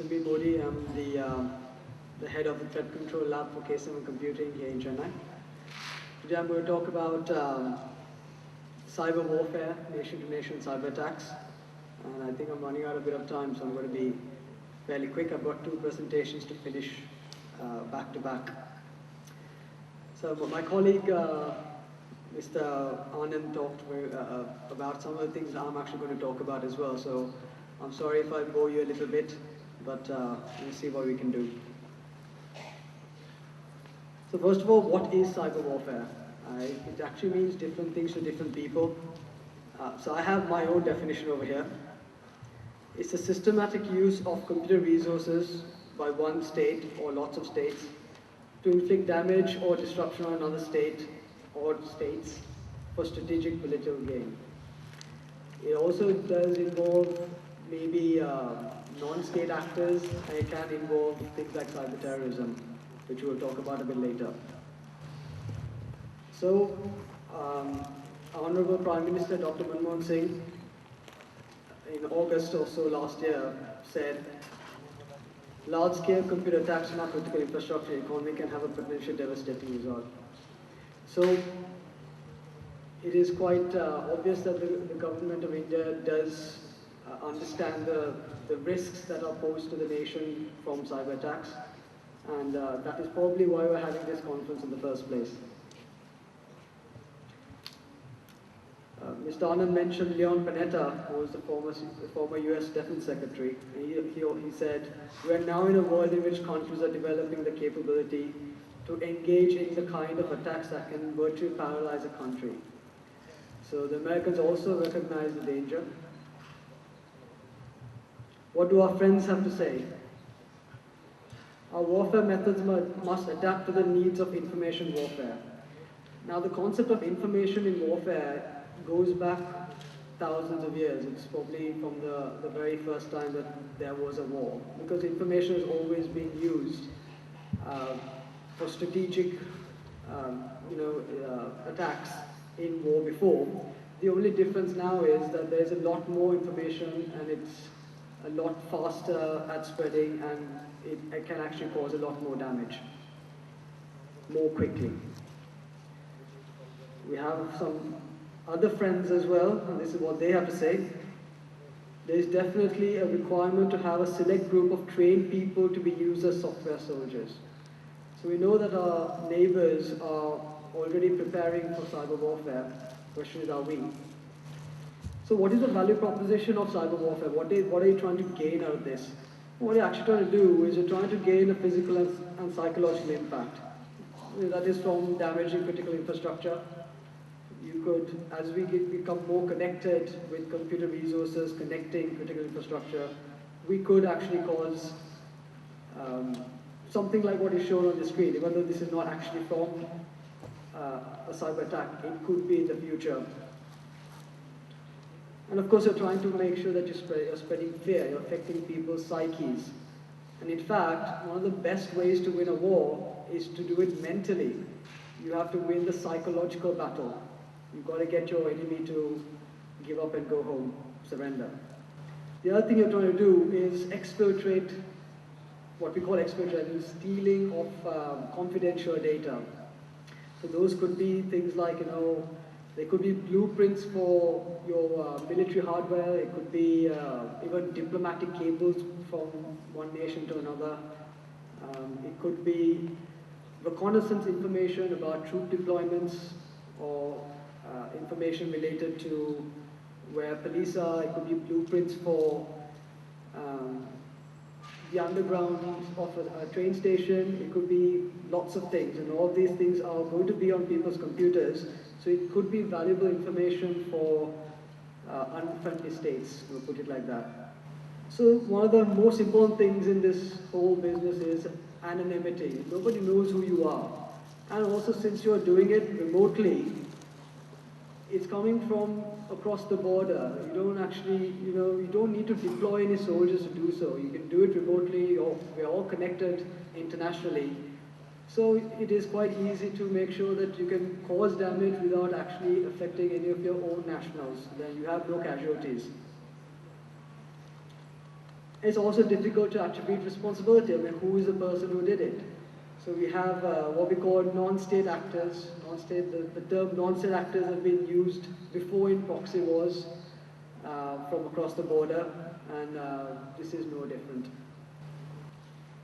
Samir Mody. I'm the head of the Threat Control Lab for K7 Computing here in Chennai. Today I'm going to talk about cyber warfare, nation-to-nation cyber attacks. And I think I'm running out a bit of time, so I'm going to be fairly quick. I've got two presentations to finish back to back. So my colleague, Mr. Anand, talked about some of the things that I'm actually going to talk about as well. So I'm sorry if I bore you a little bit, but we'll see what we can do. So first of all, what is cyber warfare? It actually means different things to different people. So I have my own definition over here. It's a systematic use of computer resources by one state or lots of states to inflict damage or disruption on another state or states for strategic political gain. It also does involve maybe non-state actors, and it can involve things like cyber terrorism, which we'll talk about a bit later. So, Honorable Prime Minister Dr. Manmohan Singh, in August or so last year, said, large-scale computer attacks on our critical infrastructure economy can have a potentially devastating result. So, it is quite obvious that the government of India does understand the risks that are posed to the nation from cyber attacks, and that is probably why we're having this conference in the first place. Mr. Anand mentioned Leon Panetta, who was the former US Defense Secretary. He said, we're now in a world in which countries are developing the capability to engage in the kind of attacks that can virtually paralyze a country. So the Americans also recognize the danger. What do our friends have to say? Our warfare methods must adapt to the needs of information warfare. Now the concept of information in warfare goes back thousands of years. It's probably from the very first time that there was a war, because information has always been used for strategic attacks in war before. The only difference now is that there's a lot more information and it's a lot faster at spreading, and it can actually cause a lot more damage more quickly. We have some other friends as well, and this is what they have to say. There is definitely a requirement to have a select group of trained people to be used as software soldiers. So we know that our neighbors are already preparing for cyber warfare. The question is, are we? So what is the value proposition of cyber warfare? What are you trying to gain out of this? What you're actually trying to do is you're trying to gain a physical and psychological impact. That is from damaging critical infrastructure. You could, as we become more connected with computer resources, connecting critical infrastructure, we could actually cause something like what is shown on the screen. Even though this is not actually from a cyber attack, it could be in the future. And of course, you're trying to make sure that you're spreading fear, you're affecting people's psyches. And in fact, one of the best ways to win a war is to do it mentally. You have to win the psychological battle. You've got to get your enemy to give up and go home, surrender. The other thing you're trying to do is exfiltrate, what we call exfiltrate, stealing of confidential data. So those could be things like, there could be blueprints for your military hardware. It could be even diplomatic cables from one nation to another. It could be reconnaissance information about troop deployments or information related to where police are. It could be blueprints for the underground of a train station. It could be lots of things, and all these things are going to be on people's computers. So it could be valuable information for unfriendly states, to put it like that. So one of the most important things in this whole business is anonymity. Nobody knows who you are. And also, since you're doing it remotely, it's coming from across the border. You don't actually, you don't need to deploy any soldiers to do so. You can do it remotely, or we're all connected internationally. So it is quite easy to make sure that you can cause damage without actually affecting any of your own nationals. Then you have no casualties. It's also difficult to attribute responsibility. I mean, who is the person who did it? So we have what we call non-state actors. The term non-state actors have been used before in proxy wars from across the border, and this is no different.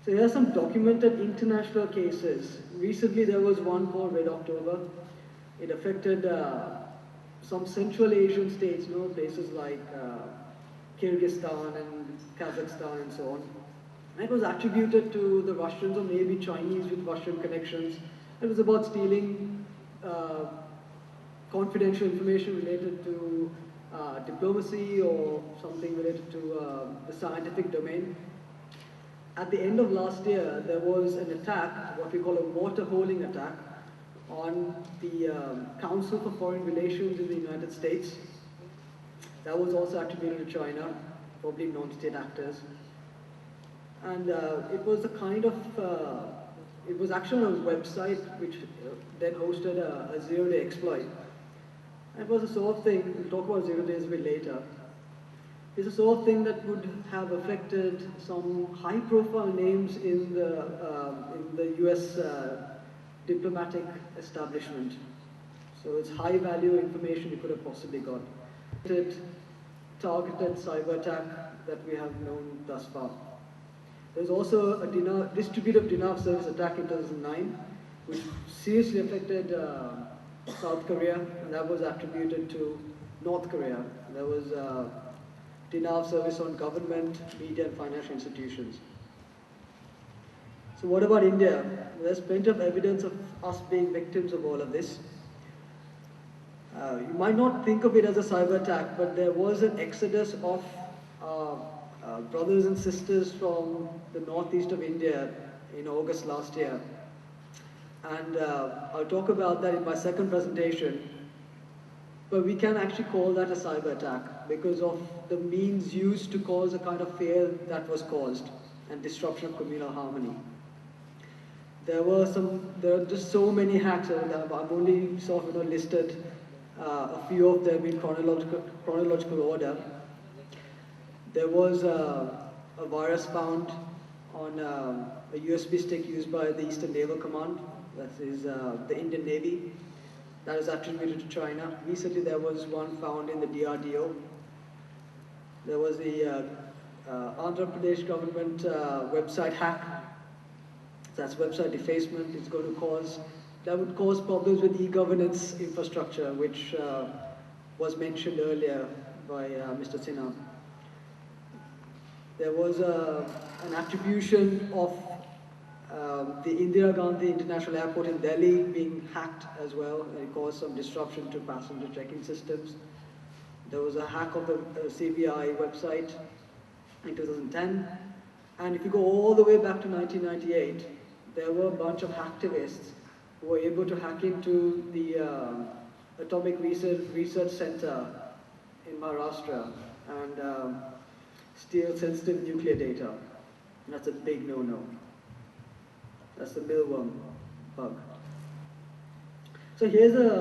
So here are some documented international cases. Recently there was one called Red October. It affected some Central Asian states, places like Kyrgyzstan and Kazakhstan and so on. And it was attributed to the Russians or maybe Chinese with Russian connections. It was about stealing confidential information related to diplomacy or something related to the scientific domain. At the end of last year, there was an attack, what we call a water-holing attack, on the Council for Foreign Relations in the United States. That was also attributed to China, probably non-state actors. And it was a kind of, it was actually on a website which then hosted a zero-day exploit. And it was the sort of thing, we'll talk about 0 days a bit later. It's the sort of thing that would have affected some high-profile names in the US diplomatic establishment. So it's high-value information you could have possibly got. Targeted cyber attack that we have known thus far. There's also a distributive denial of service attack in 2009, which seriously affected South Korea, and that was attributed to North Korea. There was denial of service on government, media, and financial institutions. So what about India? There's plenty of evidence of us being victims of all of this. You might not think of it as a cyber attack, but there was an exodus of brothers and sisters from the northeast of India in August last year. And I'll talk about that in my second presentation. But we can actually call that a cyber attack because of the means used to cause a kind of fear that was caused and disruption of communal harmony. There are just so many hacks. I've only sort of listed a few of them in chronological order. There was a virus found on a USB stick used by the Eastern Naval Command, that is the Indian Navy. That is attributed to China. Recently there was one found in the DRDO. There was the Andhra Pradesh government website hack. That's website defacement. That would cause problems with e-governance infrastructure, which was mentioned earlier by Mr. Sinha. There was an attribution of the Indira Gandhi International Airport in Delhi being hacked as well, and it caused some disruption to passenger checking systems. There was a hack of the CBI website in 2010. And if you go all the way back to 1998, there were a bunch of hacktivists who were able to hack into the Atomic Research Center in Maharashtra and steal sensitive nuclear data. And that's a big no-no. That's the mealworm bug. So here's a